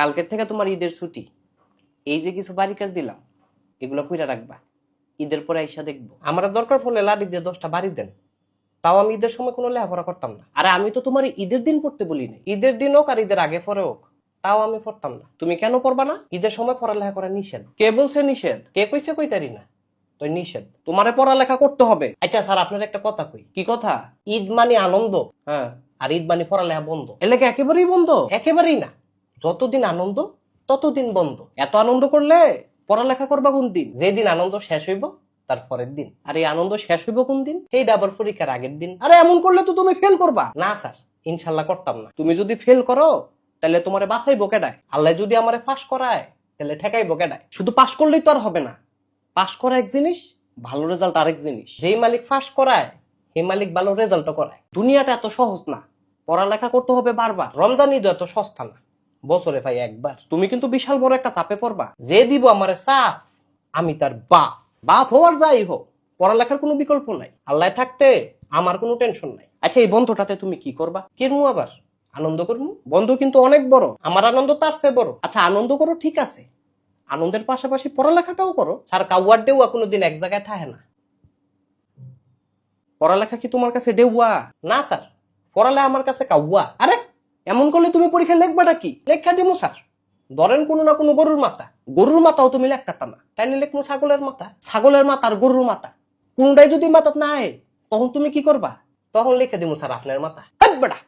কালকের থেকে তোমার ঈদের ছুটি। এই যে কিছু বাড়ি কাজ দিলাম, এগুলো কইরা রাখবা। ঈদের পরে আইসা দেখবো। আমার দরকার পড়লে লাড়ি দিয়ে 10টা বাড়ি দেন, তাও আমি ঈদের সময় কোনো লেখাপড়া করতাম না। আরে আমি তো তোমার ঈদের দিন পড়তে বলি না, ঈদের দিন হোক আর ঈদের আগে পরে হোক, তাও আমি পড়তাম না। তুমি কেন পড়বা না? ঈদের সময় পড়ালেখা করা নিষেধ। কে বলছে নিষেধ? কে কইছে কইতারি না? তো নিষেধ, তোমারে পড়ালেখা করতে হবে। আচ্ছা স্যার, আপনার একটা কথা কই। কি কথা? ঈদ মানে আনন্দ, হ্যাঁ, আর ঈদ মানে পড়ালেখা বন্ধ। এলাকা একেবারেই বন্ধ? একেবারেই না, যতদিন আনন্দ ততদিন বন্ধ। এত আনন্দ করলে পড়ালেখা করবা কোন দিন? যেদিন আনন্দ শেষ হইব তার পরের দিন। আর এই আনন্দ শেষ হইব কোন দিন? এইটা আবার পরীক্ষার আগের দিন। আরে এমন করলে তো তুমি ফেল করবা। না স্যার, ইনশাল্লাহ করতাম না। তুমি যদি ফেল করো তাহলে তোমারে বাঁচাইবো কেডায়? আল্লাহ যদি আমারে পাস করায় তাহলে ঠেকাইবো কেডায়? শুধু পাস করলেই তো আর হবে না। পাস করা এক জিনিস, ভালো রেজাল্ট আরেক জিনিস। যেই মালিক পাস করায় সেই মালিক ভালো রেজাল্টও করায়। দুনিয়াটা এত সহজ না, পড়ালেখা করতে হবে বারবার। রমজান ঈদ এত সস্তা না, বছরে ভাই একবার। তুমি কিন্তু বিশাল বড় একটা চাপে পড়বা। যে দিব আমারে চাপ, আমি তার বাপ। বাপ হওয়ার যাই হোক, পড়ালেখার কোনো বিকল্প নাই। আল্লাহ থাকতে আমার কোনো টেনশন নাই। আচ্ছা, এই বন্ধটাতে তুমি কি করবা? কিরমু আবার আনন্দ করবো? বন্ধু কিন্তু অনেক বড়, আমার আনন্দ তার চেয়ে বড়। আচ্ছা আনন্দ করো, ঠিক আছে, আনন্দের পাশাপাশি পড়ালেখাটাও করো। স্যার, কাউয়ার ডেউয়া কোনোদিন এক জায়গায় থাকে না। পড়ালেখা কি তোমার কাছে ডেউয়া? না স্যার, পড়ালেখা আমার কাছে কাউয়া। আরে এমন করলে তুমি পরীক্ষা লিখবাটা কি? লেখা দিমু স্যার। ধরেন কোনো না কোনো গরুর মাথা, গরুর মাথাও তুমি লেখতা না, তাইলে লিখবো ছাগলের মাথা। ছাগলের মাথা আর গরুর মাথা কোনটাই যদি মাথা না আয়, তখন তুমি কি করবা? তখন লিখে দিমু স্যার আপনার মাথা। বেটা